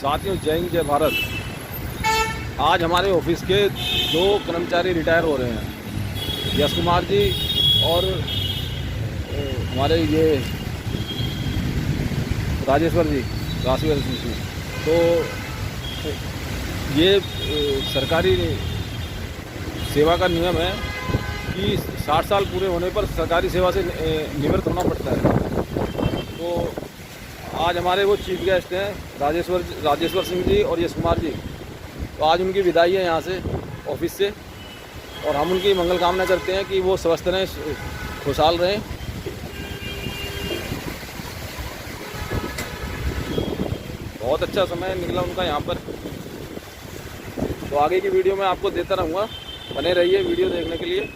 साथियों, जय हिंद, जय भारत। आज हमारे ऑफिस के दो कर्मचारी रिटायर हो रहे हैं, यश कुमार जी और हमारे ये राजेश्वर सिंह जी। तो ये सरकारी सेवा का नियम है कि 60 साल पूरे होने पर सरकारी सेवा से निवृत्त होना पड़ता है। तो आज हमारे वो चीफ गेस्ट हैं राजेश्वर सिंह जी और यश कुमार जी। तो आज उनकी विदाई है यहाँ से, ऑफिस से, और हम उनकी मंगल कामना करते हैं कि वो स्वस्थ रहें, खुशहाल रहें। बहुत अच्छा समय निकला उनका यहाँ पर। तो आगे की वीडियो मैं आपको देता रहूँगा, बने रहिए वीडियो देखने के लिए।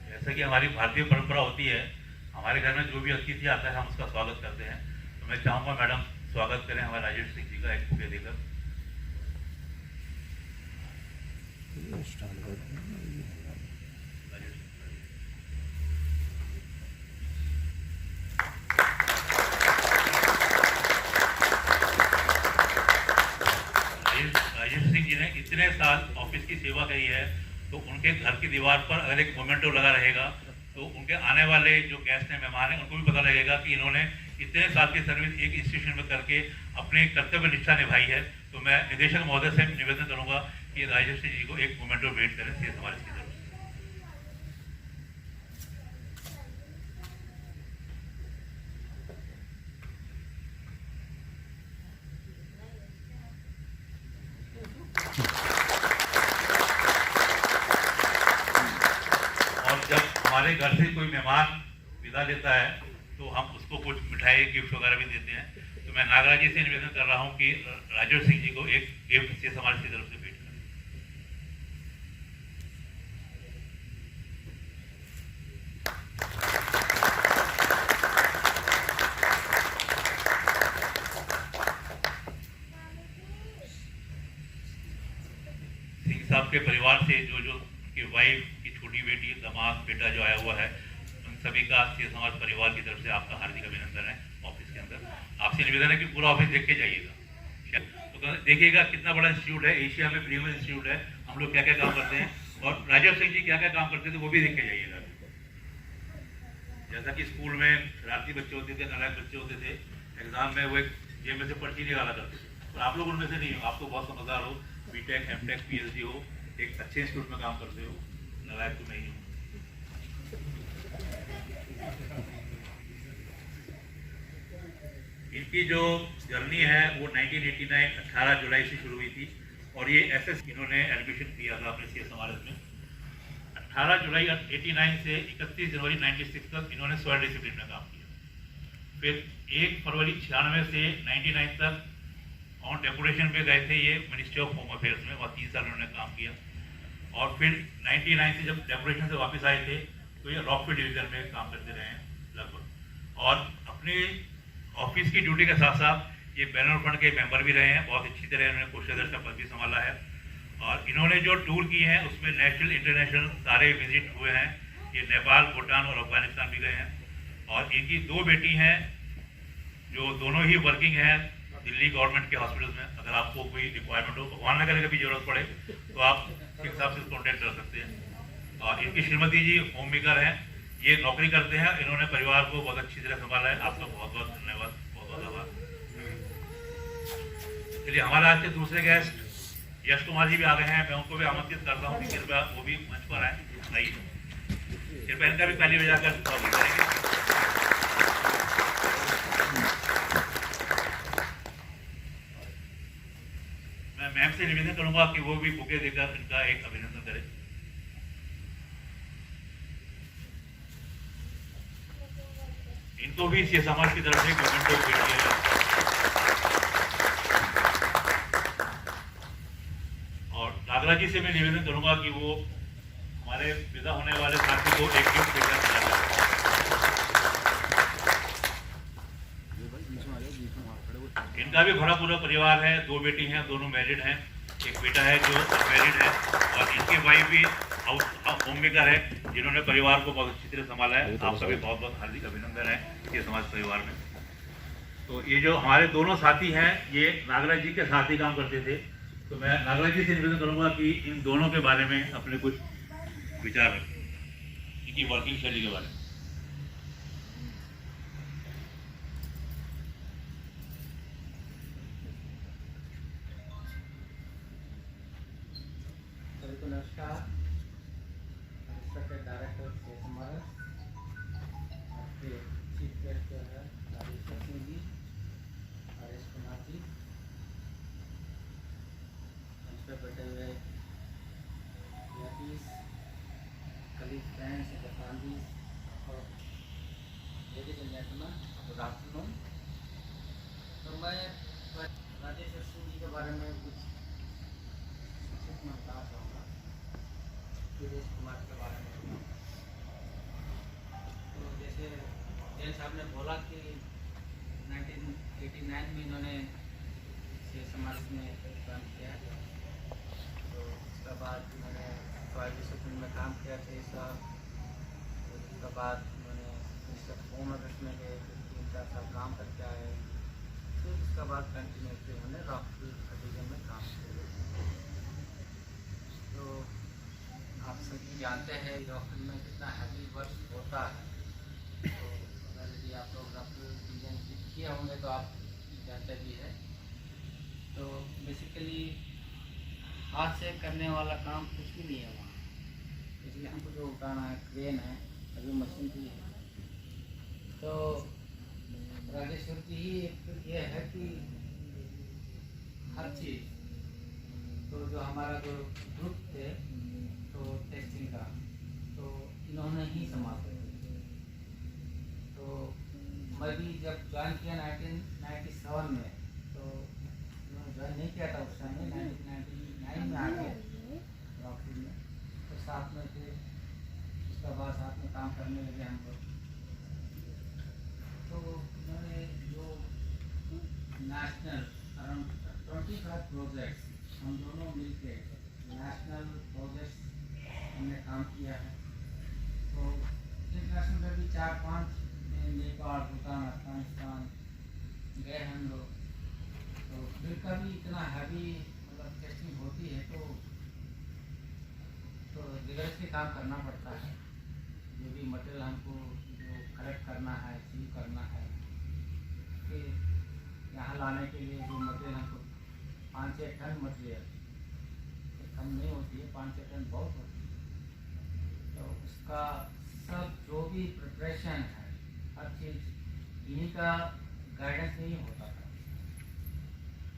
जैसा कि हमारी भारतीय परंपरा होती है, हमारे घर में जो भी अतिथि आता है हम उसका स्वागत करते हैं। तो मैं चाहूँगा मैडम स्वागत करें हमारे राजेश सिंह जी का एक बुके देकर। राजेश सिंह जी ने इतने साल ऑफिस की सेवा करी है, तो उनके घर की दीवार पर अगर एक मोमेंटो लगा रहेगा तो उनके आने वाले जो गेस्ट हैं, मेहमान हैं, उनको भी पता लगेगा कि इन्होंने इतने साल की सर्विस एक इंस्टीट्यूशन में करके अपने कर्तव्य निष्ठा निभाई है। तो मैं निदेशक महोदय से निवेदन करूंगा कि राजेश सिंह जी को एक मोमेंटो भेंट करें सीएस समाज की तरफ से। हमारे घर से कोई मेहमान विदा लेता है तो हम उसको कुछ मिठाई गिफ्ट वगैरह भी देते हैं। तो मैं नागराज जी से निवेदन कर रहा हूं कि राजेश सिंह जी को एक गिफ्ट से समाज की तरफ से भेंट करें। सिंह साहब के परिवार से जो उनकी वाइफ की छोटी बेटी, दामाद, बेटा जो आया हुआ है, उन सभी का सीएस समाज परिवार की तरफ से आपका हार्दिक अभिनंदन है। ऑफिस के अंदर आपसे निवेदन है कि पूरा ऑफिस देख के जाइएगा, तो देखिएगा कितना बड़ा इंस्टीट्यूट है, एशिया में प्रीमियर इंस्टीट्यूट है, हम लोग क्या क्या काम करते हैं, और राजेश सिंह जी क्या क्या काम करते थे वो भी देख के जाइएगा। जैसा कि स्कूल में शरारती बच्चे होते थे, नालायक बच्चे होते थे, एग्जाम में वो एक जेब में से पर्ची निकाला करते थे, और आप लोग उनमें से नहीं हो। आप तो बहुत समझदार हो, बीटेक, एमटेक, पीएचडी हो, एक अच्छे इंस्टीट्यूट में काम करते हो, नालायक तो नहीं हो। इनकी जो जर्नी है वो 1989 18 जुलाई से शुरू हुई थी, और ये एसएस इन्होंने एडमिशन किया था अपने सीएस समाज में। 18 जुलाई 89 से 31 जनवरी 96 तक इन्होंने स्वर्ण डिसिप्लिन में काम किया। फिर 1 फरवरी 96 से 99 तक ऑन डेपुटेशन पे गए थे ये मिनिस्ट्री ऑफ होम अफेयर्स में, वहाँ 3 साल उन्होंने काम किया। और फिर 99 से जब डेपुटेशन से वापस आए थे तो ये रॉकफील्ड डिवीजन में काम करते रहे हैं लगभग, और अपने ऑफिस की ड्यूटी के साथ साथ ये बैनर फंड के मेंबर भी रहे हैं। बहुत अच्छी तरह इन्होंने कोषाध्यक्ष का पद भी संभाला है, और इन्होंने जो टूर किए हैं उसमें नेशनल इंटरनेशनल सारे विजिट हुए हैं। ये नेपाल, भूटान और अफगानिस्तान भी गए हैं। और इनकी 2 बेटी हैं जो दोनों ही वर्किंग हैं दिल्ली गवर्नमेंट के हॉस्पिटल में। अगर आपको कोई रिक्वायरमेंट हो, भगवान न करे कभी जरूरत पड़े, तो आप के हिसाब से कॉन्टेक्ट कर सकते हैं। और इनकी श्रीमती जी होम मेकर हैं, ये नौकरी करते हैं, इन्होंने परिवार को बहुत अच्छी तरह संभाला है। आपका बहुत बहुत धन्यवाद, बहुत बहुत आभार। चलिए, हमारे आज के दूसरे गेस्ट यश कुमार जी भी आ गए हैं। मैं उनको भी आमंत्रित करता हूँ कि कृपया वो भी मंच पर आए। कृपया इनका भी ताली बजाकर स्वागत करेंगे। मैं मैम से निवेदन करूंगा कि वो भी बुके देकर इनका एक अभिनंदन करें। इनको भी सीएस समाज की तरफ से मोमेंटो भेंट किया जाए। और नागराज जी से मैं निवेदन करूंगा कि वो हमारे विदा होने वाले साथी को एक गिफ्ट देकर इनका भी भरा पूरा परिवार है, 2 बेटी हैं, दोनों मैरिड हैं, एक बेटा है जो अनमैरिड है, और इनकी वाइफ भी होम मेकर है, जिन्होंने परिवार को बहुत अच्छी तरह संभाला है। आपका भी बहुत बहुत हार्दिक अभिनंदन है ये समाज परिवार में। तो ये जो हमारे दोनों साथी हैं, ये नागराज जी के साथ ही काम करते थे, तो मैं नागराज जी से निवेदन करूंगा कि इन दोनों के बारे में अपने कुछ विचार रखें, इनकी वर्किंग शैली के बारे में। सभी को नमस्कार। रिस्पेक्टेड डायरेक्टर हमारे आपके चीफ गेस्ट जो है राजेश्वर सिंह जी, हरेश कुमार जी, मंच पर बैठे हुए लेडीज, कलीग, फ्रेंड्स, फैमिलीज और ladies and gentleman, good afternoon. तो मैं राजेश्वर सिंह जी के बारे में कुछ संक्षिप्त में बताना चाहूँगा, सुरेश कुमार के बारे में। तो जैसे जैन साहब ने बोला कि 1989 में इन्होंने से समाज में काम किया, तो उसके बाद इन्होंने सॉइल डिसिप्लिन में काम किया 6 साल। उसके बाद उन्होंने 19 अगस्त में गए, 3-4 साल काम करके आए। फिर उसके बाद कंटिन्यूसली उन्होंने रॉकफील्ड डिवीजन में काम किया। तो आप सभी जानते हैं रॉकफील्ड में कितना हैवी वर्क होता है। तो अगर यदि आप लोग रॉकफील्ड डिवीजन किए होंगे तो आप जानते भी है। तो बेसिकली हाथ से करने वाला काम कुछ भी नहीं है वहाँ, इसलिए हमको जो उठाना है क्रेन है, अभी मशीन भी है। तो राजेश्वर जी ही एक ये है कि हर चीज़, तो जो हमारा जो ग्रुप थे तो टेस्टिंग का, तो इन्होंने ही संभाला। तो मैं भी जब ज्वाइन किया 1997 में, तो ज्वाइन नहीं किया था उस टाइम में, 1999 में आ गए रॉकफील्ड में, तो साथ में थे। उसके बाद साथ में काम करने लगे हम लोग। तो उन्होंने जो नेशनल अराउंड 25 प्रोजेक्ट्स हम दोनों मिलके नेशनल प्रोजेक्ट्स हमने काम किया है। तो इंटरनेशनल में भी 4-5 नेपाल, भूटान, अफगानिस्तान गए हम लोग। तो फिर कभी इतना हैवी मतलब टेस्टिंग होती है तो रिगरसली काम करना पड़ता है। जो भी मटेरियल हमको जो कलेक्ट करना है, सील करना है, फिर यहाँ लाने के लिए जो मटेरियल हमको 5-6 टन मटेरियल, कम नहीं होती है, 5-6 टन बहुत होती है। तो उसका सब जो भी प्रिपरेशन है, हर चीज़ इन्हीं का गाइडेंस नहीं होता था।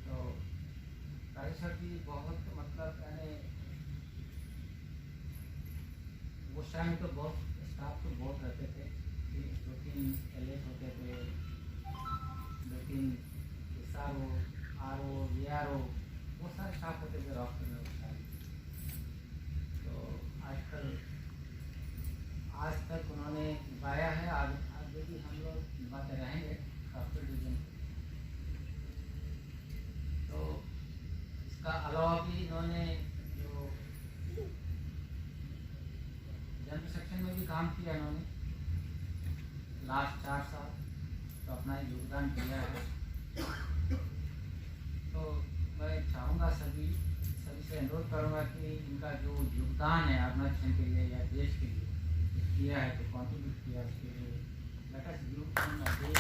तो राजेश्वर जी बहुत मतलब यानी उस टाइम तो बहुत स्टाफ तो बहुत रहते थे, 2-3 एलएस होते थे, 2-3 SRO, RO, VRO, बहुत सारे स्टाफ होते थे रॉकफील्ड में उस टाइम। तो आज तक उन्होंने निभाया है, आगे भी हम लोग निभाते रहेंगे रॉकफील्ड डिवीजन। तो इसका अलावा भी इन्होंने जो जनरल सेक्शन में भी काम किया इन्होंने लास्ट 4 साल, तो अपना योगदान दिया है। तो मैं चाहूँगा सभी से अनुरोध करूँगा कि इनका जो योगदान है ऑर्गेनाइजेशन के लिए या देश के लिए किया है, तो कॉन्ट्रीब्यूट किया, उसके लिए let us give them a big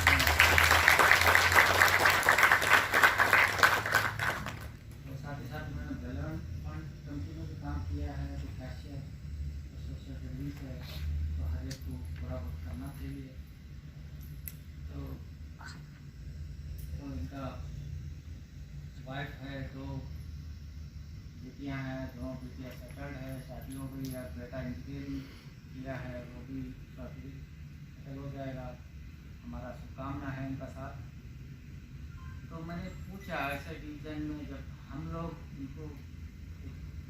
तो साथ ही साथ मैंने बेलवन फंड कमिटी में भी काम किया है, तो कैशियर सोशल सर्विस है, तो हर एक को थोड़ा बहुत करना चाहिए। तो इनका वाइफ है, 2 बेटियाँ हैं, 2 बेटियाँ सेटल्ड है, शादी हो गई है, बेटा इंजीनियरिंग किया है, वो भी काफ़ी सेटल हो जाएगा। हमारा शुभकामना है इनका साथ। तो मैंने पूछा ऐसे डिवीज़न में जब हम लोग इनको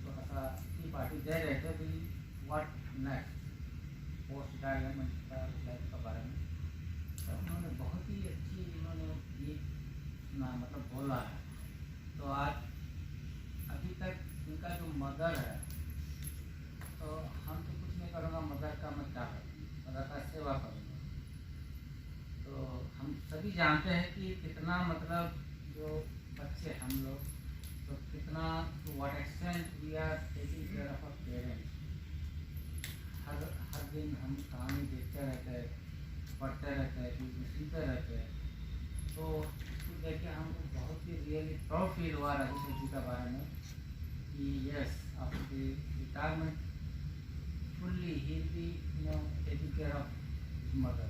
थोड़ा सा की पार्टी दे रहे थे भी what next post retirement life के बारे में, तो उन्होंने बहुत ही अच्छी उन्होंने ये सुना मतलब बोला है। तो आज अभी तक इनका जो मदर है, तो हम तो कुछ नहीं करूँगा, मदर का मैं क्या करूँ, मदर का सेवा करूँगा। तो हम सभी जानते हैं कि कितना मतलब जो बच्चे हम लोग, तो कितना to what extent we are taking care of our parents. हर दिन हम कहानी देखते रहते हैं, पढ़ते रहते हैं, सुनते रहते हैं। तो इसको देख के हमको बहुत ही रियली प्राउड फील हुआ रघुवीर जी के बारे में कि yes, after retirement fully he be taking care of mother.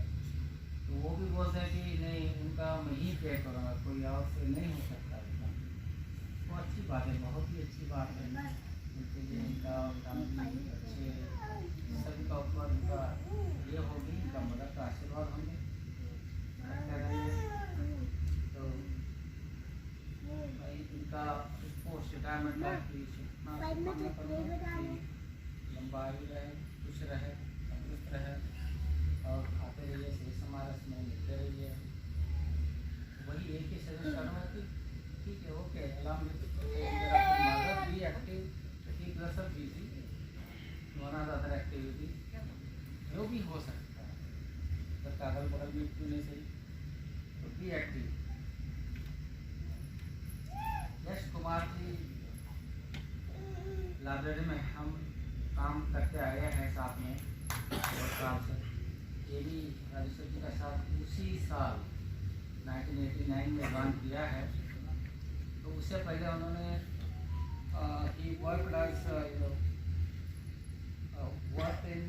तो वो भी बोलते हैं कि नहीं, उनका मैं ही केयर करूँगा, कोई और से नहीं हो सकता इतना। तो अच्छी बात है, बहुत ही अच्छी बात है। उनके लिए इनका फैमिली अच्छे सभी का ऊपर उनका ये होगी, इनका मदद का आशीर्वाद होंगे। तो भाई इनका पोस्ट रिटायरमेंट लाइफ की लंबाई रहे, खुश रहे, तंदुरुस्त रहे और आते रहिए, सही समारस में मिलते रहिए। वही एक ही सजेस्ट करूँगा कि ठीक है, okay, alarm mother be active, keep yourself busy, one or other activity जो भी हो सकता है, तो कागल बगल में क्यों नहीं सही, तो be active. Yash Kumar ji library में हम काम करते आए हैं साथ में बहुत साल से। ये भी राजेश्वर जी का साथ उसी साल 1989 में ज्वाइन किया है। तो उससे पहले उन्होंने he worked as worked in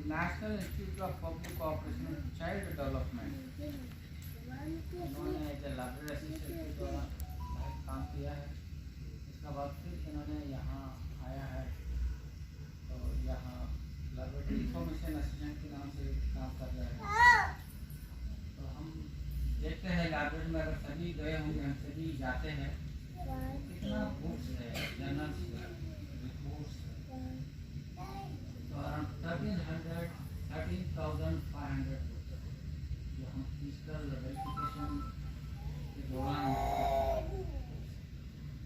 National Institute of Public Cooperation and Child Development। उन्होंने एज ए लाइब्रेरी असिस्टेंट के दौरान काम किया है। इसके बाद फिर इन्होंने यहाँ आया है, तो यहाँ लाइब्रेरी इंफॉर्मेशन असिस्टेंट के नाम से काम कर रहे हैं। तो हम देखते हैं लाइब्रेरी में, अगर सभी गए होंगे, हम सभी जाते हैं, कितना बुक्स है, जर्नल्स है, रिपोर्ट्स है। तो अराउंड 13,500 जो हम फिजिकल वेरिफिकेशन के दौरान,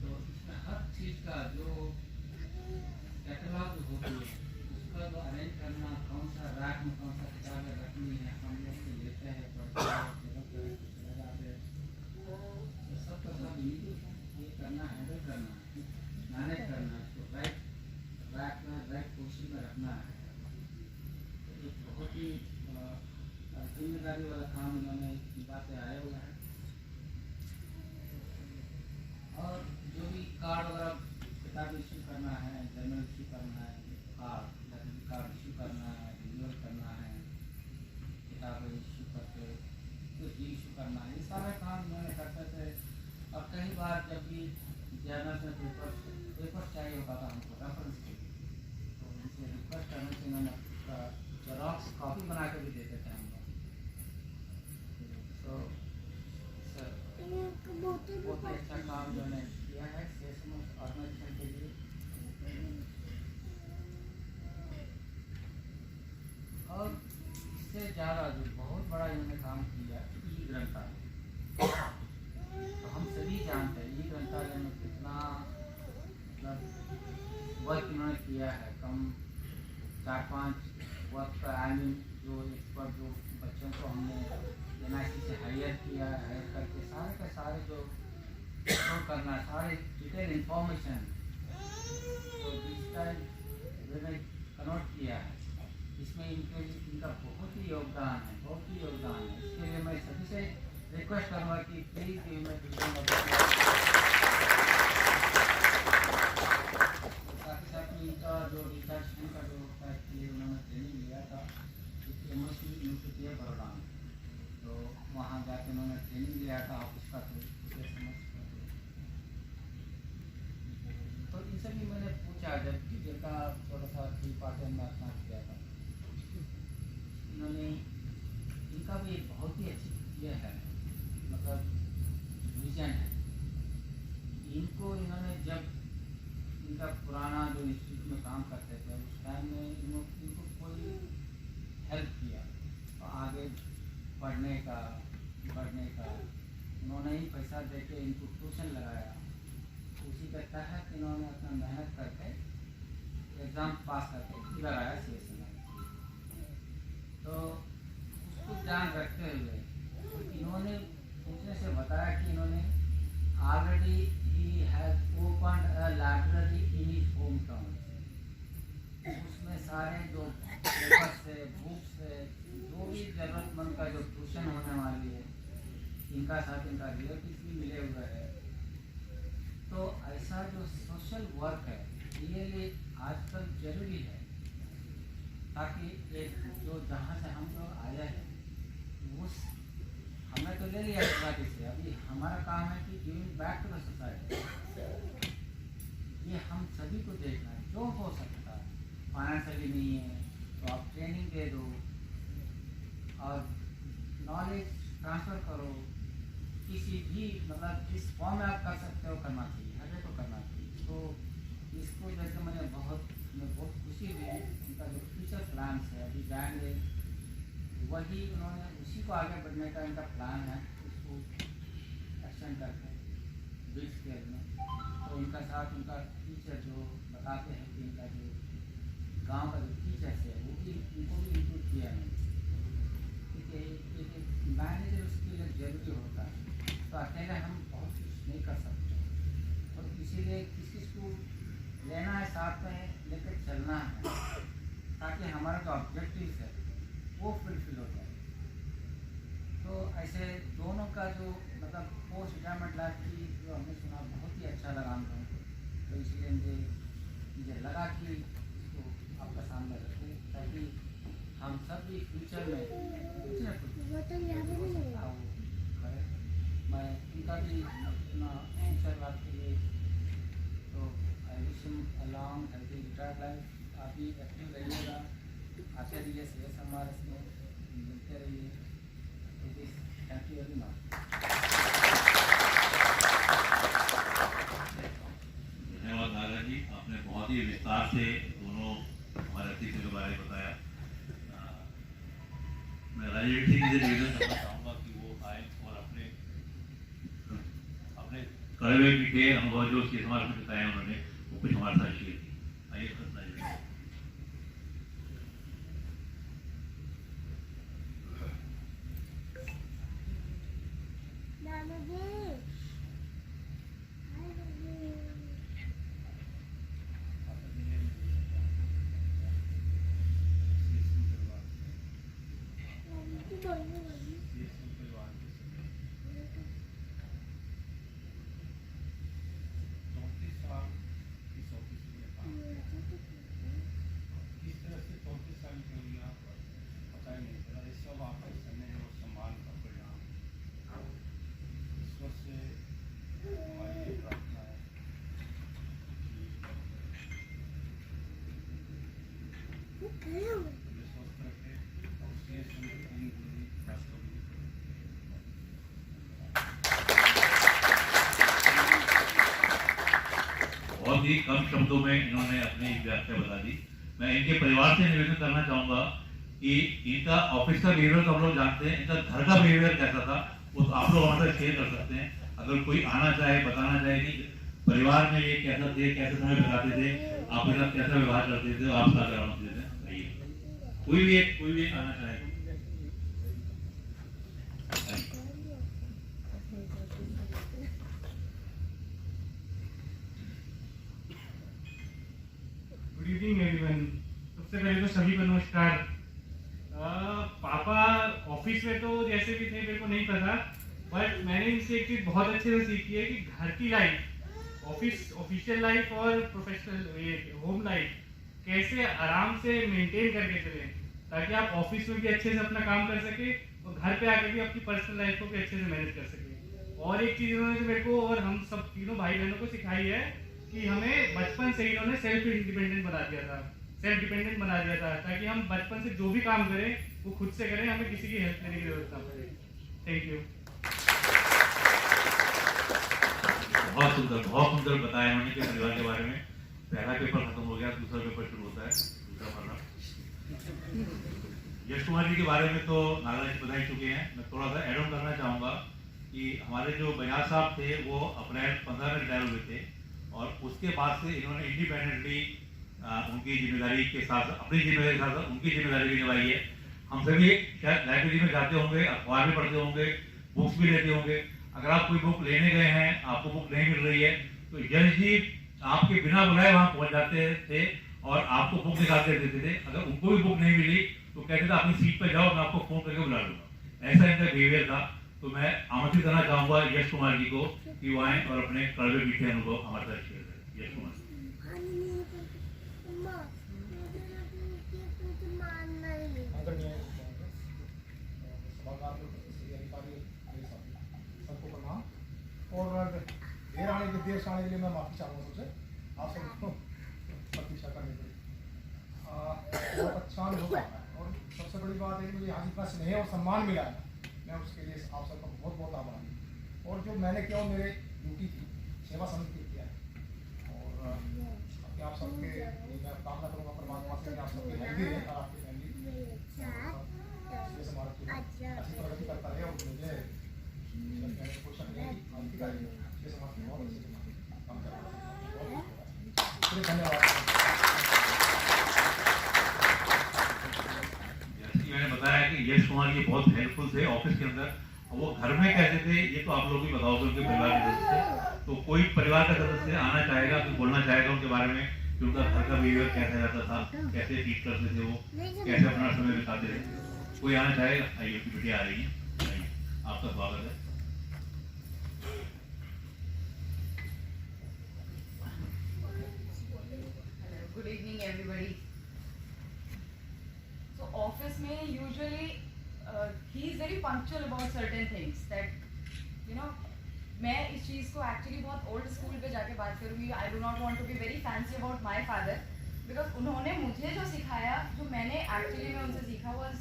तो इसमें हर चीज़ का जो कैटलॉग होती है, उसका जो अरेंज करना, कौन सा रैक में कौन सा किताबें रखनी है, हम लोग से लेते हैं, पढ़ते हैं, चले जाते हैं। तो सब का सब ये करना, हैंडल करना, मैनेज करना, इसको रैक में राइट पोजीशन में रखना है। तो एक बहुत ही जिम्मेदारी वाला काम इन्होंने बातें आया हुआ है। और जो भी कार्ड वगैरह किताब इशू करना है, जर्नल इशू करना है, कार्ड इशू करना है, रिन्यूअल करना है, किताबें इशू करके कुछ इशू करना है, ये सारे काम इन्होंने करते थे। और कई बार जब भी जर्नल में पेपर चाहिए होता था हमको रेफरेंस के लिए, तो उनसे रिक्वेस्ट करने से इन्होंने जेरॉक्स कॉपी बना के भी देते थे हम लोग। तो बहुत ही अच्छा काम जो ने किया है ऑर्गेनाइजेशन के लिए। और इससे ज़्यादा जो बहुत बड़ा इन्होंने काम किया, ई ग्रंथालय। तो हम सभी जानते हैं ई ग्रंथालय में कितना मतलब वर्क इन्होंने किया है। कम 4-5 वर्क का जो एक्सपर्ट जो बच्चों को हमने NIC से हायर किया, हायर करके सारे के सारे जो स्टोर करना, सारे डिटेल इंफॉर्मेशन जो डिजिटल में कन्वर्ट किया है, इसमें इनका बहुत ही योगदान है, बहुत ही योगदान है। इसके लिए मैं सभी से रिक्वेस्ट करूँगा कि प्लीज़ साथ ही साथ में इनका जो रिसर्च का जो होता है, उन्होंने ट्रेनिंग लिया था MSc यूनिवर्सिटी ऑफ बड़ौदा में। तो वहाँ जाकर उन्होंने ट्रेनिंग लिया था ऑफिस का। तो इनसे भी मैंने पूछा, जब टीचर का थोड़ा सा थी पार्ट में अपना किया था, इन्होंने इनका भी बहुत ही अच्छी ये है, मतलब विजन है। इनको इन्होंने जब इनका पुराना जो इंस्टीट्यूट में काम करते थे, उस टाइम में इनको कोई हेल्प किया तो आगे बढ़ने का उन्होंने ही पैसा दे के इनको ट्यूशन लगाया, उसी के तहत इन्होंने अपना मेहनत करके एग्ज़ाम पास करके लगाया CSE में। तो उसको ध्यान रखते हुए इन्होंने पूछने से बताया कि इन्होंने already he has opened a library in his home town. उसमें सारे जो पेपर्स है, बुक्स है, जो भी ज़रूरतमंद का जो ट्यूशन होने वाली है, इनका साथ इनका रिलेटिव भी मिले हुए हैं। तो ऐसा जो सोशल वर्क है रियली आजकल जरूरी है, ताकि एक जो जहाँ से हम लोग आए हैं उस हमने तो ले लिया सोसाइटी से, अभी हमारा काम है कि giving back to the society. ये हम सभी को देखना है, जो हो सकता है। फाइनेंशियली नहीं है तो आप ट्रेनिंग दे दो और नॉलेज ट्रांसफ़र करो, किसी भी मतलब जिस फॉर्म में आप कर सकते हो करना चाहिए, हर एक को करना चाहिए। तो इसको जैसे मैं बहुत खुशी हुई, उनका जो फ्यूचर प्लान्स है अभी जाएंगे वही उन्होंने उसी को आगे बढ़ने का इनका प्लान है, उसको एक्शन करके बिग स्केल में। तो इनका साथ उनका टीचर जो बताते हैं कि इनका जो गांव का जो टीचर्स है वो भी उनको भी इंक्लूड किया है, क्योंकि एक मैनेजर उसके लिए जरूरी होता है। तो अकेले हम बहुत कुछ नहीं कर सकते, तो इसीलिए किसी को लेना है साथ में लेकर चलना है, ताकि हमारा जो ऑब्जेक्टिव है वो फुलफिल हो जाए। तो ऐसे दोनों का जो मतलब पोस्ट रिटायरमेंट लाइफ की जो हमने सुना बहुत ही अच्छा लगा हम लोगों को। तो इसलिए मुझे लगा कि इसको आपका सामने रखें, ताकि हम सब भी फ्यूचर में कुछ ना कुछ मैं इनका भी अपना फ्यूचर लाइफ के लिए तो I wish him a long healthy retired life. आप भी एक्टिव रहिएगा, आते रहिए, सेहत हमारे इसमें मिलते रहिए। Thank you very much. धन्यवाद नागा जी, आपने बहुत ही विस्तार से दोनों हमारे अतिथि के बारे में बताया। मैं राजनीति से निवेदन करना चाहूँगा कि वो आए और अपने करे हुए पीछे अनुभव जो समाज में बताया उन्होंने वो कुछ हमारे साथ शेयर किया। आइए करना चाहिए। बहुत ही कम शब्दों में इन्होंने अपनी व्याख्या बता दी। मैं इनके परिवार से निवेदन करना चाहूंगा कि इनका ऑफिस का बिहेवियर तो हम लोग जानते हैं, इनका घर का बिहेवियर कैसा था वो तो आप लोग हमारे शेयर कर सकते हैं। अगर कोई आना चाहे, बताना चाहे कि परिवार में ये कैसा थे, कैसे समय बिताते थे, आपके साथ कैसा व्यवहार करते थे, आप साथ कराना देते हैं। कोई भी एक आना चाहे। Good evening everyone. सबसे पहले तो सभी को नमस्कार। पापा ऑफिस में तो जैसे भी थे मेरे को नहीं पता, बट मैंने इनसे एक चीज बहुत अच्छे से सीखी है कि घर की लाइफ, ऑफिशियल लाइफ और प्रोफेशनल होम लाइफ कैसे आराम से मेंटेन करके चले, ताकि आप ऑफिस में भी अच्छे से अपना काम कर सके और घर पे आके भी अपनी पर्सनल लाइफ को भी अच्छे से मैनेज कर सके। और एक चीज इन्होंने मेरे को और हम सब तीनों भाई बहनों को सिखाई है कि हमें बचपन से ही इन्होंने सेल्फ डिपेंडेंट बना दिया था, ताकि हम बचपन से जो भी काम करें वो खुद से करें, हमें किसी की हेल्प लेने की जरूरत ना पड़े। Thank you. बहुत सुंदर बताया उन्होंने के परिवार के बारे में। पहला पेपर खत्म हो गया, दूसरा पेपर शुरू होता है, दूसरा पढ़ना। यश कुमार जी के बारे में तो नागराज बता ही चुके हैं। मैं थोड़ा सा एड ऑन करना चाहूँगा कि हमारे जो बजाज साहब थे वो अप्रैल 15 में रिटायर हुए थे और उसके बाद से इन्होंने इंडिपेंडेंटली उनकी जिम्मेदारी के साथ अपनी जिम्मेदारी के साथ उनकी जिम्मेदारी भी निभाई है। हम सभी शायद लाइब्रेरी में जाते होंगे, अखबार भी पढ़ते होंगे, बुक्स भी लेते होंगे। अगर आप कोई बुक लेने गए हैं, आपको बुक नहीं मिल रही है, तो यश जी आपके बिना बुलाए वहाँ पहुँच जाते थे और आपको बुक निकाल के देते थे। अगर उनको भी बुक नहीं मिली तो कहते थे अपनी सीट पर जाओ, मैं आपको फोन करके बुला लूंगा। ऐसा इनका बिहेवियर था। तो मैं आमंत्रित करना चाहूंगा यश कुमार जी को कि वो आए और अपने कड़वे मीठे अनुभव हमारे साथ शेयर करें। यश कुमार। सबको प्रणाम और देर आने के लिए मैं माफ़ी चाहूँगा सबसे, आप सबको प्रतीक्षा करनी पड़ी। बहुत अच्छा अनुभव है और सबसे बड़ी बात है कि मुझे यहाँ जितना स्नेह और सम्मान मिला है, मैं उसके लिए आप सबका बहुत बहुत आभारी हूँ। और जो मैंने किया मेरे ड्यूटी थी, सेवा समिति किया है और आपके आप सबके मैं कामना करूँगा परमात्मा से आप सबकी हेल्दी रहे और आपकी फैमिली समाज की अच्छी प्रगति करता रहे और मुझे क्वेश्चन नहीं आपकी गाड़ी समाज की बहुत अच्छी काम कर रहा है। धन्यवाद। मैंने बताया कि यश कुमार जी बहुत हेल्पफुल थे ऑफिस के अंदर। वो घर में कैसे थे ये तो आप लोग भी बताओगे, उनके परिवार के सदस्य। तो कोई परिवार का सदस्य आना चाहेगा, कोई बोलना चाहेगा उनके बारे में कि उनका घर का बिहेवियर कैसा रहता था, कैसे ट्रीट करते थे, वो कैसे अपना समय बिताते थे? कोई आना चाहेगा? आइए, की बेटियाँ आ रही हैं, आपका स्वागत है। Good evening, everybody. So office में usually he is very punctual about certain things that मैं इस चीज़ को actually बहुत old school पे जाके बात करूँगी। I do not want to be very fancy about my father because उन्होंने मुझे जो सिखाया, जो मैंने actually में उनसे सीखा was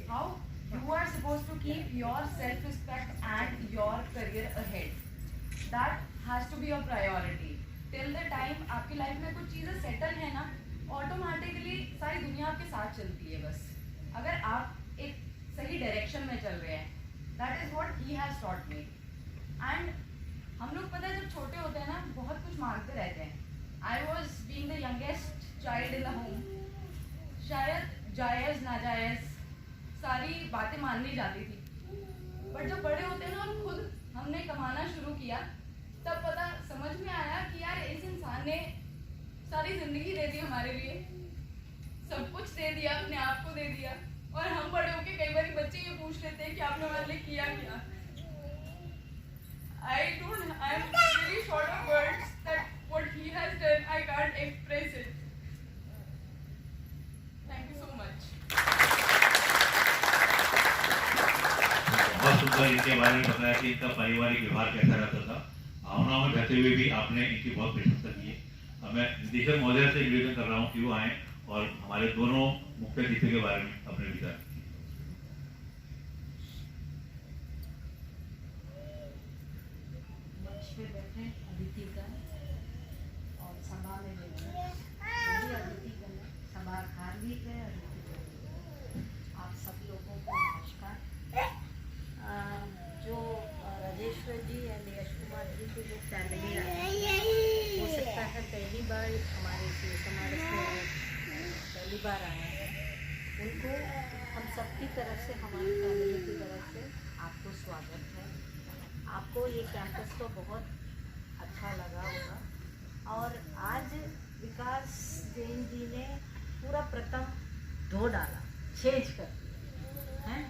how you are supposed to keep your self-respect and your career ahead. That has to be your priority. Till the time आपकी लाइफ में कुछ चीज़ें सेटल है ना, ऑटोमेटिकली सारी दुनिया आपके साथ चलती है। बस अगर आप एक सही डायरेक्शन में चल रहे हैं, that is what he has taught me. And हम लोग पता है जब छोटे होते हैं ना, बहुत कुछ मांगते रहते हैं। I was being the youngest child in the home, शायद जायज़ नाजायज़ सारी बातें माननी जाती थी। बट जब बड़े होते हैं ना और खुद हमने कमाना शुरू किया, तब पता समझ में आया कि यार इस इंसान ने सारी जिंदगी दे दी हमारे लिए, सब कुछ दे दिया, अपने आप को दे दिया। और हम बड़े होके कई बार बच्चे ये पूछ लेते हैं कि आपने हमारे लिए किया क्या। I am really short of words that what he has done, I can't express it. Thank you so much. बहुत सुंदर इनके बारे में बताया कि इनका पारिवारिक व्यवहार कैसा रहता था। भावनाओं में रहते हुए भी आपने इनकी बहुत प्रशंसा की है। मैं निदेशक महोदय से निवेदन कर रहा हूँ कि वो आए और हमारे दोनों मुख्य अतिथि के बारे में अपने विचार। मंच पे बैठे अतिथिगण और सभा में बैठे सभी अतिथिगण, सभा धार्मिक है, आप सब लोगों को नमस्कार। जो राजेश्वर जी एंड यश कुमार जी के जो फैमिली आए, हो सकता है पहली बार हमारे समारोह में पहली बार आए हैं, उनको हम सबकी तरफ से, हमारी फैमिली की तरफ से आपको स्वागत है। आपको ये कैंपस तो बहुत अच्छा लगा होगा। और आज विकास जैन जी ने पूरा प्रथम धो डाला, चेंज कर दिया है।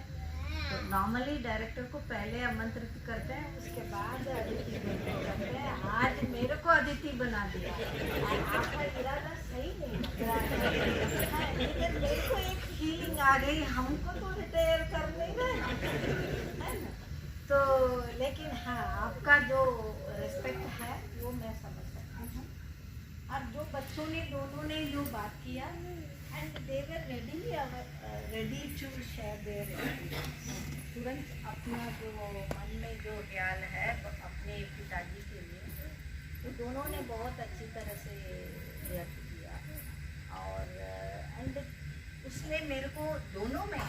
तो नॉर्मली डायरेक्टर को पहले आमंत्रित करते हैं, उसके बाद अतिथि करते हैं। आज मेरे को अतिथि बना दिया। आपका इरादा सही नहीं लग रहा है, लेकिन मेरे को एक फीलिंग आ गई, हमको तो रिटायर कर नहीं रहे है ना। तो लेकिन हाँ, आपका जो रिस्पेक्ट है वो मैं समझ सकती हूँ। और जो बच्चों ने, दोनों ने जो बात किया, and they were ready to share their तुरंत अपना जो मन में जो ख्याल है अपने पिताजी के लिए, तो दोनों ने बहुत अच्छी तरह से व्यक्त किया। और एंड उसमें मेरे को दोनों में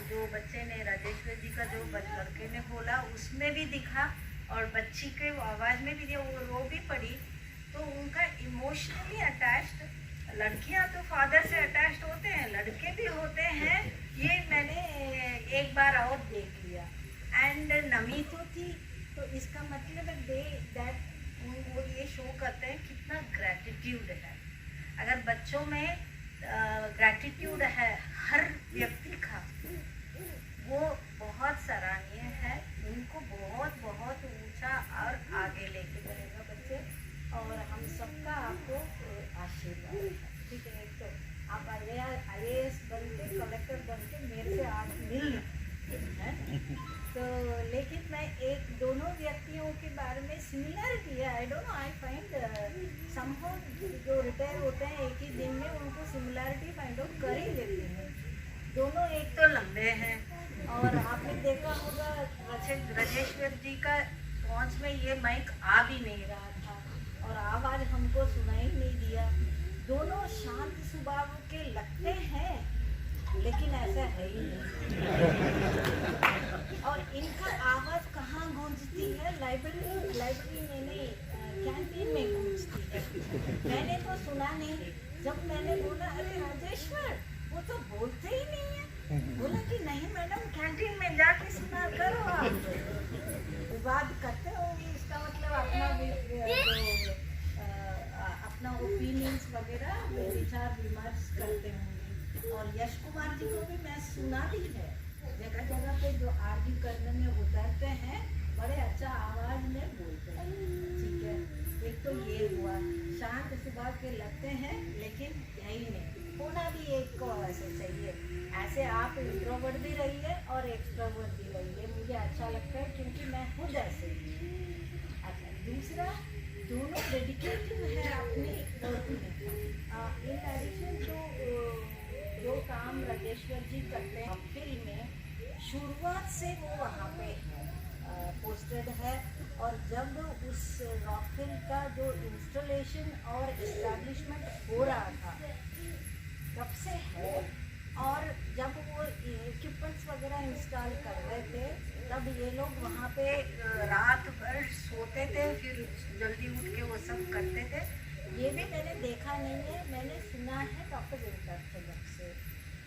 जो बच्चे ने राजेश्वर जी का दूसरा जो लड़के ने बोला उसमें भी दिखा, और बच्ची के आवाज़ में भी वो रो भी पड़ी। तो उनका इमोशनली अटैच्ड, लड़कियां तो फादर से अटैच्ड होते हैं, लड़के भी होते हैं, ये मैंने एक बार और देख लिया। एंड नमी तो थी, तो इसका मतलब दैट वो ये शो करते हैं कितना ग्रैटिट्यूड है। अगर बच्चों में ग्रैटिट्यूड है हर व्यक्ति का, वो बहुत सराहनीय है। उनको बहुत बहुत ऊंचा और आगे लेके जाएगा बच्चे, और हम सबका आपको आशीर्वाद है। ठीक है, एक तो आप IAS बन के, कलेक्टर बन के मेरे से आप मिल हैं, तो लेकिन मैं एक दोनों व्यक्तियों के बारे में सिमिलरिटी है, I don't know, I find somehow जो रिटायर होते हैं एक ही दिन में, उनको सिमिलरिटी फाइंड आउट कर ही लेते हैं। दोनों एक तो लंबे हैं, और आपने देखा होगा राजेश्वर जी का पहुंच में ये माइक आ भी नहीं रहा था, और आवाज़ हमको सुनाई नहीं दिया। दोनों शांत स्वभाव के लगते हैं, लेकिन ऐसा है ही नहीं। और इनका आवाज़ कहाँ गूंजती है? लाइब्रेरी में नहीं, कैंटीन में गूंजती है। मैंने तो सुना नहीं। जब मैंने बोला अरे राजेश्वर, वो तो बोलते ही नहीं है, बोला कि नहीं मैडम, कैंटीन में जाके सुना करो आप। बात करते होंगे, इसका मतलब अपना ओपिनियंस वगैरह विचार विमर्श करते होंगे। और यश कुमार जी को भी मैं सुना भी है, जगह जगह पे जो आर्ग्यू करने में उतरते हैं, बड़े अच्छा आवाज में बोलते हैं। ठीक है, एक तो ये हुआ, शांत स्वभाव के लगते हैं, लेकिन यही नहीं होना भी एक को ऐसे चाहिए। ऐसे आप इंट्रोवर्ट भी रहिए और एक्सट्रोवर्ट भी रहिए, मुझे अच्छा लगता है, क्योंकि मैं खुद ऐसे ही। अच्छा, दूसरा, दोनों डेडिकेटेड है अपनी वर्क में। इन एडिशन जो काम राजेश्वर जी करते हैं फिल्म में, शुरुआत से वो वहाँ पे पोस्टेड है, और जब उस रॉकफिल का जो इंस्टॉलेशन और इस्टेब्लिशमेंट हो रहा था तब से है, और जब वो इक्विपमेंट्स वगैरह इंस्टॉल कर रहे थे, तब ये लोग वहाँ पे रात भर सोते थे, फिर जल्दी उठ के वो सब करते थे। ये भी मैंने देखा नहीं है, मैंने सुना है डॉक्टर विंटर से।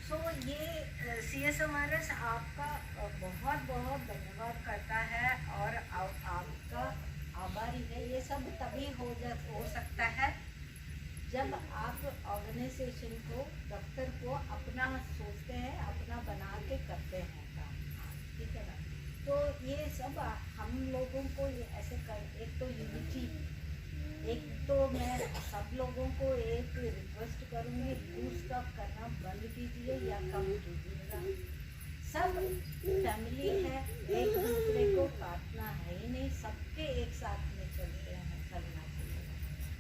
सो ये CSMRS आपका बहुत बहुत धन्यवाद करता है, और आपका आभारी है। ये सब तभी हो सकता है जब आप ऑर्गेनाइजेशन को, दफ्तर को अपना सोचते हैं, अपना बना के करते हैं काम। ठीक है ना? तो ये सब हम लोगों को ये ऐसे कर, एक तो यूनिटी, एक तो मैं सब लोगों को एक रिक्वेस्ट करूँगी, यूज स्टॉप करना बंद कीजिए या कम कीजिएगा। सब फैमिली है, एक दूसरे को काटना है ही नहीं, सबके एक साथ में चलते हैं, चलना चाहिए।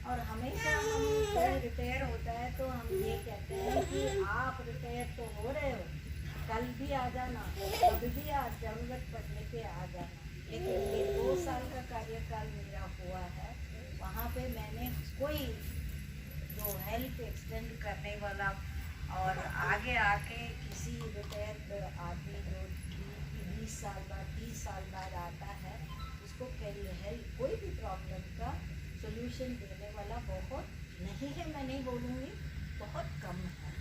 और हमेशा हम कोई रिटायर होता है तो हम ये कहते हैं कि आप रिटायर तो हो रहे हो, कल भी आ जाना, कभी भी जरूरत पड़ने पे आ जाना। लेकिन ये 2 साल का कार्यकाल मेरा हुआ है, वहाँ पे मैंने कोई जो हेल्प एक्सटेंड करने वाला, और आगे आके किसी रिटायर्ड आदमी जो 20 साल बाद 30 साल बाद आता है, उसको हेल्प, कोई भी प्रॉब्लम का सोल्यूशन देने वाला बहुत नहीं है, मैं नहीं बोलूँगी, बहुत कम है।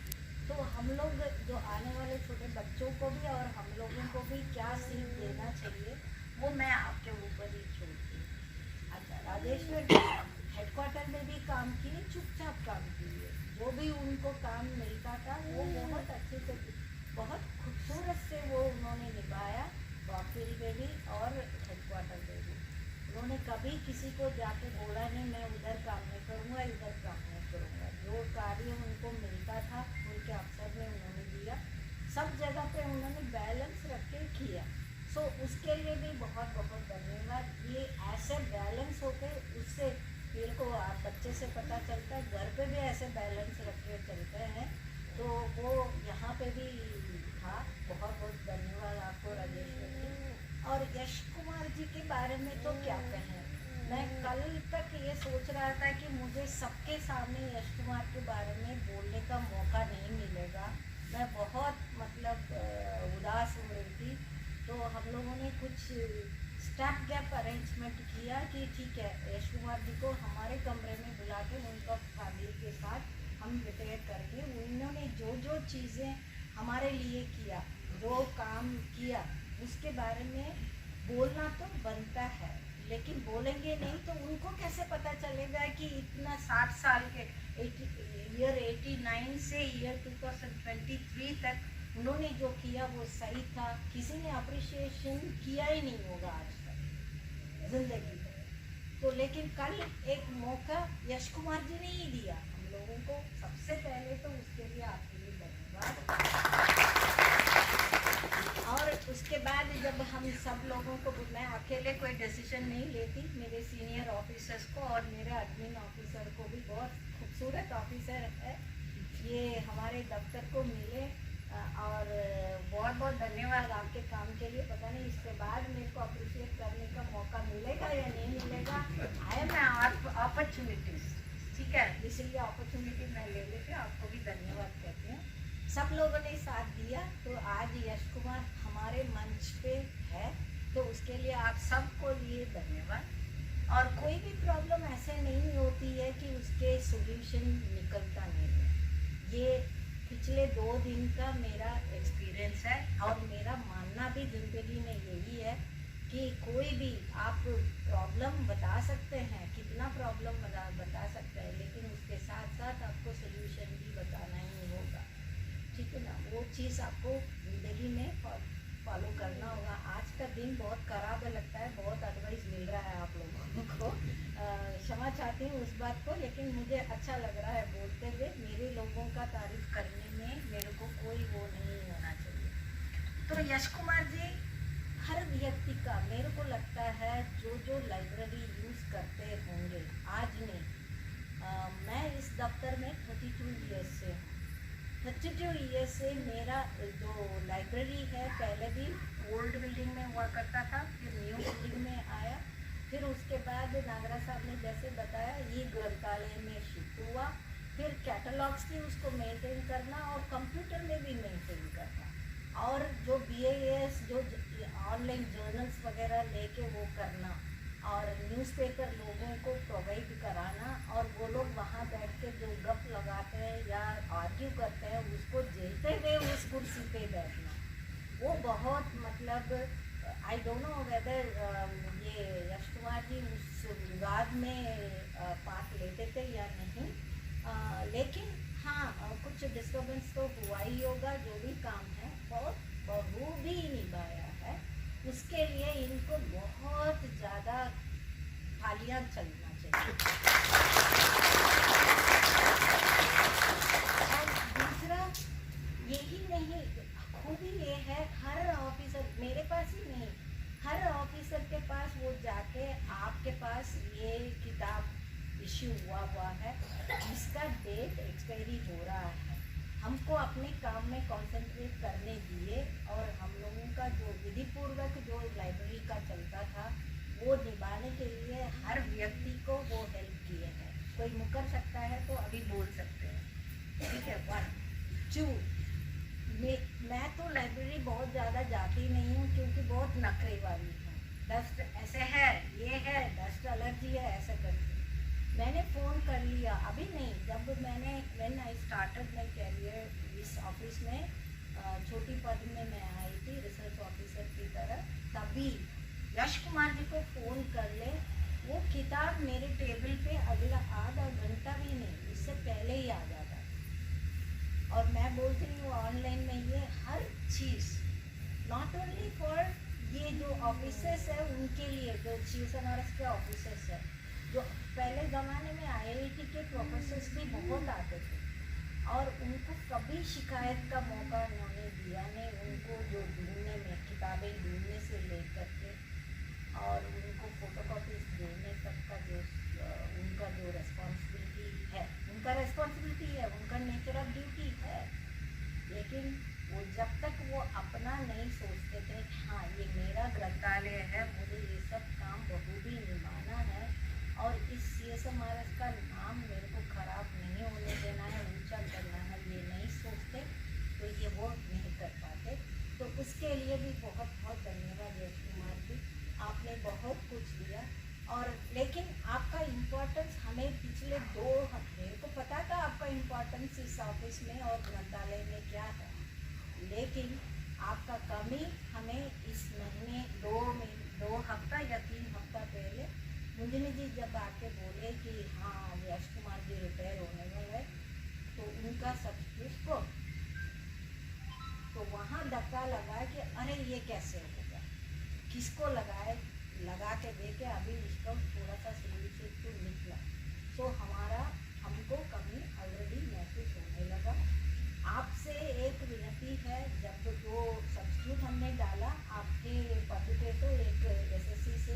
तो हम लोग जो आने वाले छोटे बच्चों को भी और हम लोगों को भी क्या सीख देना चाहिए, वो मैं आपके ऊपर ही छोड़ती हूँ। अच्छा, राजेश्वर हेडक्वार्टर में भी काम किए, चुपचाप काम किए, जो भी उनको काम मिलता था वो बहुत अच्छे से, बहुत खूबसूरत से वो उन्होंने निभाया, रॉकफिल में भी और हेडक्वार्टर में भी। उन्होंने कभी किसी को जाके बोला नहीं मैं उधर काम नहीं करूँगा, इधर काम नहीं करूँगा। जो कार्य उनको मिलता था उनके अफसर में उन्होंने दिया, सब जगह पे उन्होंने बैलेंस रख के किया। सो उसके लिए भी बहुत बहुत धन्यवाद। ये ऐसे बैलेंस होके, उससे मेरे को आप बच्चे से पता चलता है, घर पे भी ऐसे बैलेंस रख के चलते हैं, तो वो यहाँ पे भी था। बहुत बहुत धन्यवाद आपको राजेश्वर जी। और यश कुमार जी के बारे में तो क्या कहें, मैं कल तक ये सोच रहा था कि मुझे सबके सामने यश कुमार के बारे में बोलने का मौका नहीं मिलेगा। मैं बहुत मतलब उदास हो रही थी, तो हम लोगों ने कुछ स्टेप गैप अरेंजमेंट किया कि ठीक है, यश कुमार जी को हमारे कमरे में बुला के उनका फैमिली के साथ हम रिपेयर करके, उन्होंने जो जो चीज़ें हमारे लिए किया, जो काम किया, उसके बारे में बोलना तो बनता है, लेकिन बोलेंगे नहीं तो उनको कैसे पता चलेगा कि इतना 60 साल के ईयर 89 से ईयर 2023 तक उन्होंने जो किया वो सही था। किसी ने अप्रिशिएशन किया ही नहीं होगा आज तक जिंदगी में। तो लेकिन कल एक मौका यश कुमार जी ने ही दिया हम लोगों को। सबसे पहले तो उसके लिए आपके लिए धन्यवाद। और उसके बाद जब हम सब लोगों को, मैं अकेले कोई डिसीजन नहीं लेती, मेरे सीनियर ऑफिसर्स को और मेरे एडमिन ऑफिसर को भी, बहुत खूबसूरत ऑफिसर है ये, हमारे दफ्तर को मिले और बहुत बहुत धन्यवाद आपके काम के लिए। पता नहीं इसके बाद मेरे को अप्रिशिएट करने का मौका मिलेगा या नहीं मिलेगा। आई एम अपॉर्चुनिटीज, ठीक है, इसलिए अपॉर्चुनिटी मैं ले लेके आपको भी धन्यवाद कहती हूँ। सब लोगों ने साथ दिया, तो आज यश कुमार हमारे मंच पे है, तो उसके लिए आप सबको लिए धन्यवाद। और कोई भी प्रॉब्लम ऐसे नहीं होती है कि उसके सोल्यूशन निकलता नहीं है। ये पिछले 2 दिन का मेरा एक्सपीरियंस है और मेरा मानना भी ज़िंदगी में यही है कि कोई भी आप प्रॉब्लम बता सकते हैं, कितना प्रॉब्लम बता सकते हैं, लेकिन उसके साथ साथ आपको सोल्यूशन भी बताना ही होगा, ठीक है ना। वो चीज़ आपको ज़िंदगी में फॉलो करना होगा। आज का दिन बहुत खराब लगता है, बहुत एडवाइस मिल रहा है आप लोगों को, क्षमा चाहती हूँ उस बात को, लेकिन मुझे अच्छा लग रहा है बोलते हुए। मेरे लोगों का तारीफ करने में मेरे को कोई वो नहीं होना चाहिए। तो यश कुमार जी, हर व्यक्ति का मेरे को लगता है जो लाइब्रेरी यूज़ करते होंगे, आज नहीं, मैं इस दफ्तर में 32 ईयर्स से हूँ। 32 ईयर्स से मेरा जो लाइब्रेरी है, पहले भी ओल्ड बिल्डिंग में हुआ करता था, फिर न्यू बिल्डिंग में आया, फिर उसके बाद नागराज साहब ने जैसे बताया ये ग्रंथालय में शिफ्ट हुआ, फिर कैटलॉग्स थी उसको मेंटेन करना और कंप्यूटर में भी मेंटेन करना, और जो BAS जो ऑनलाइन जर्नल्स वगैरह लेके वो करना, और न्यूज़पेपर लोगों को प्रोवाइड कराना, और वो लोग वहाँ बैठ के जो गप लगाते हैं या आर्ग्यू करते हैं उसको झेलते हुए उस कुर्सी पे बैठना, वो बहुत मतलब आई डोंट नो वेदर ये यश कुमार जी उस विवाद में पार्ट लेते थे या नहीं, लेकिन हाँ कुछ डिस्टर्बेंस तो हुआ ही होगा। जो भी काम है बहुत बखूबी निभाया है, उसके लिए इनको बहुत ज़्यादा तालियां चलना चाहिए। और दूसरा यही नहीं, खूबी ये है, हर ऑफिसर, मेरे पास ही नहीं, हर ऑफिसर के पास वो जाके आपके पास ये किताब इश्यू हुआ है, इसका डेट एक्सपायरी हो रहा है, हमको अपने काम में कंसंट्रेट करने दिए, और हम लोगों का जो विधि पूर्वक जो लाइब्रेरी का चलता था वो निभाने के लिए हर व्यक्ति को वो हेल्प किए हैं। कोई मुकर सकता है तो अभी बोल सकते हैं, ठीक है। 1 2 मैं तो लाइब्रेरी बहुत ज़्यादा जाती नहीं हूँ क्योंकि बहुत नखरे वाली हूँ, डस्ट ऐसे है, ये है, डस्ट एलर्जी है, ऐसे करके मैंने फ़ोन कर लिया। अभी नहीं, जब मैंने when I started my career इस ऑफिस में, छोटी पद में मैं आई थी रिसर्च ऑफिसर की तरह, तभी यश कुमार जी को फ़ोन कर ले, वो किताब मेरे टेबल पे अगला आधा घंटा भी नहीं, उससे पहले ही आ जाता। और मैं बोलती हूँ ऑनलाइन में ये हर चीज़ नॉट ओनली फॉर ये जो ऑफिसर्स है उनके लिए, जो CSMRS के ऑफिसर्स है, जो पहले ज़माने में IIT के प्रोफेसर्स भी बहुत आते थे और उनको कभी शिकायत का मौका उन्होंने दिया नहीं, उनको जो ढूंढने में, किताबें ढूंढने से लेकर के और उनको फोटोकॉपीज देने तक का जो उनका जो रेस्पॉन्सिबिलिटी है, उनका रेस्पॉन्सिबिलिटी है, उनका नेचर ऑफ ड्यूटी है, लेकिन वो जब तक वो अपना नहीं सोचते थे हाँ ये मेरा ग्रंथालय है, मुझे ये सब काम बखूबी निभाना है और इस CSMRS का नाम मेरे को ख़राब नहीं होने देना है, ऊंचा करना है, ये नहीं सोचते तो ये वो नहीं कर पाते। तो उसके लिए भी बहुत बहुत धन्यवाद। इम्पोर्टेंस हमें पिछले 2 हफ्ते को पता था आपका इम्पोर्टेंस इस ऑफिस में और ग्रंथालय में क्या है, लेकिन आपका कमी हमें इस महीने 2 हफ्ता या 3 हफ्ता पहले मुंजनी जी जब आके बोले कि हाँ यश कुमार जी रिटायर होने वाले हैं तो उनका सब्सिट्यूट को, तो वहाँ धक्का लगा कि अरे ये कैसे होगा, किसको लगाए, लगा के देखे अभी इसका थोड़ा सा सब्सिट्यूट निकला। तो हमको कमी ऑलरेडी महसूस होने लगा। आपसे एक विनती है, जब वो सब्सिट्यूट हमने डाला आपके पद पे तो एक एसएससी से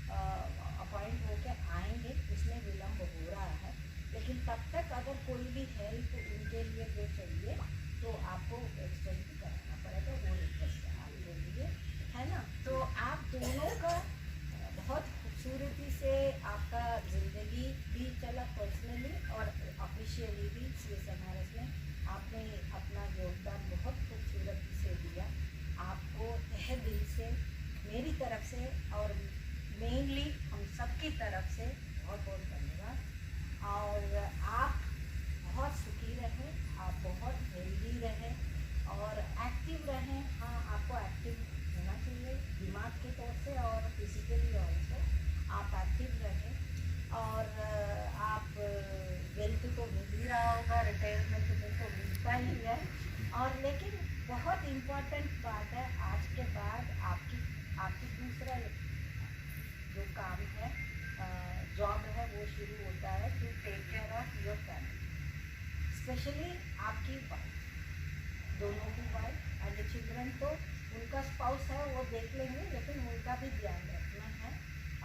अपॉइंट होकर आएंगे, उसमें विलम्ब हो रहा है, लेकिन तब तक अगर कोई भी हेल्प उनके लिए जो चाहिए तो आपको एक्सटेंड कराना पड़ेगा, वो रिक्वेस्ट आपके लिए है ना। तो आप दोनों का बहुत खूबसूरती से आपका ज़िंदगी भी चला, पर्सनली और ऑफिशियली भी CSMRS में आपने अपना योगदान बहुत खूबसूरती से दिया। आपको तहे दिल से मेरी तरफ से और मेनली हम सबकी तरफ से बहुत बहुत धन्यवाद। और आप बहुत सुखी रहें, आप बहुत हेल्दी रहें और एक्टिव रहें। हाँ, आपको एक्टिव होना चाहिए दिमाग के तौर से और फिजिकली ऑल्सो आप एक्टिव रहें। और आप वेल्थ तो मिल ही रहा होगा, रिटायरमेंट तो मिलता ही है, और लेकिन बहुत इम्पोर्टेंट बात है आज के बाद आपकी दूसरा जो काम है, जॉब है, वो शुरू होता है to take care of your family, specially आपकी वाइफ, दोनों की वाइफ एंड चिल्ड्रन। तो उनका स्पाउस है वो देख लेंगे, लेकिन उनका भी ध्यान रखना है।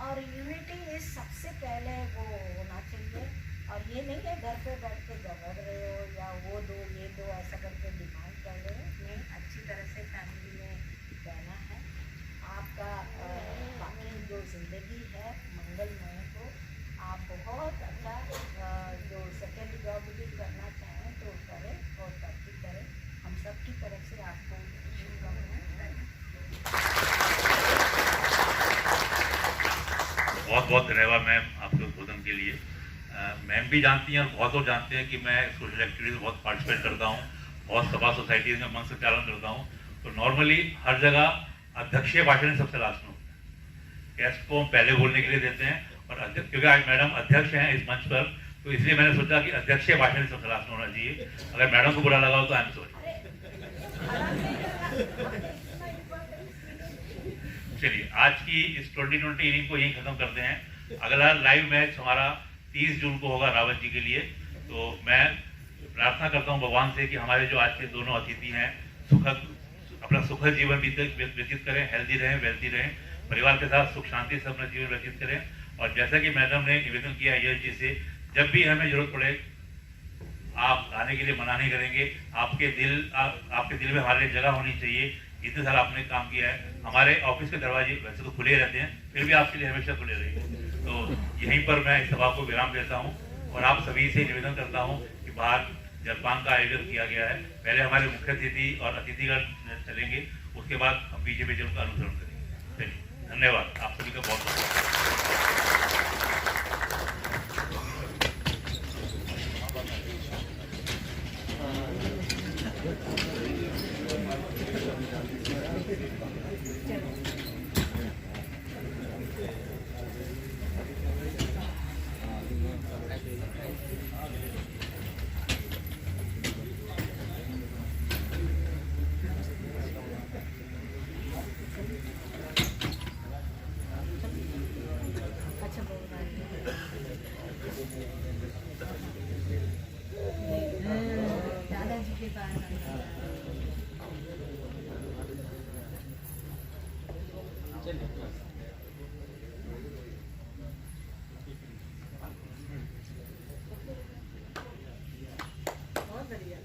और यूनिटी इज सबसे पहले वो होना चाहिए। और ये नहीं है घर पे बैठ के झगड़ रहे हो या वो दो ये दो ऐसा करके डिमांड कर रहे हो, नहीं, अच्छी तरह से फैमिली में रहना है। आपका बाकी जो ज़िंदगी है मंगलमय हो, आप बहुत अच्छा जो सेकेंड जॉब भी करना चाहें तो करें और तरक्की करें। हम सब की तरफ से आपको शुभकामनाएं। बहुत बहुत धन्यवाद मैम आपके उद्बोधन के लिए। मैम भी जानती हैं और बहुत लोग जानते हैं कि मैं सोशल एक्टिविटीज में बहुत पार्टिसिपेट करता हूँ, बहुत सभा सोसाइटीज़ में मंच संचालन करता हूँ। तो नॉर्मली हर जगह अध्यक्षीय भाषण सबसे लास्ट में होता है, गेस्ट को हम पहले बोलने के लिए देते हैं, और अध्यक्ष क्योंकि आज मैडम अध्यक्ष हैं इस मंच पर, तो इसलिए मैंने सोचा कि अध्यक्षीय भाषण सबसे लास्ट में होना चाहिए। अगर मैडम को बुरा लगा हो तो आई एम सॉरी। चलिए आज की इस 2020 इनिंग को यहीं खत्म करते हैं। अगला लाइव मैच हमारा 30 जून को होगा रावत जी के लिए। तो मैं प्रार्थना करता हूँ भगवान से कि हमारे जो आज के दोनों अतिथि हैं अपना सुखद जीवन व्यतीत करें, हेल्दी रहें, वेल्थी रहें, परिवार के साथ सुख शांति से अपना जीवन व्यतीत करें। और जैसा कि मैडम ने निवेदन किया यश जी से, जब भी हमें जरूरत पड़े आप आने के लिए मना नहीं करेंगे। आपके दिल में हमारे जगह होनी चाहिए। इतने साल आपने काम किया है, हमारे ऑफिस के दरवाजे वैसे तो खुले रहते हैं, फिर भी आपके लिए हमेशा खुले रहेंगे। तो यहीं पर मैं इस सभा को विराम देता हूँ और आप सभी से निवेदन करता हूँ कि बाहर जलपान का आयोजन किया गया है। पहले हमारे मुख्य अतिथि और अतिथिगण चलेंगे, उसके बाद हम बीजेपी जल का अनुसरण करेंगे। चलिए, धन्यवाद आप सभी का बहुत बहुत। दादाजी के पास बहुत बढ़िया।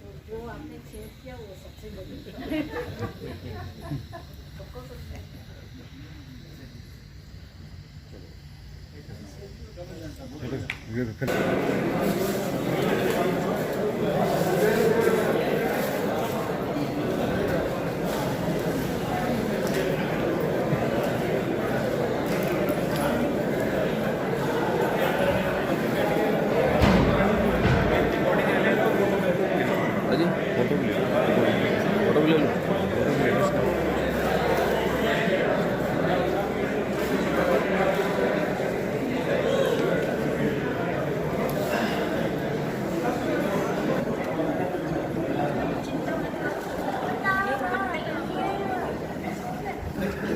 तो जो आपने सेव किया वो सबसे बढ़िया। सबको सकते हैं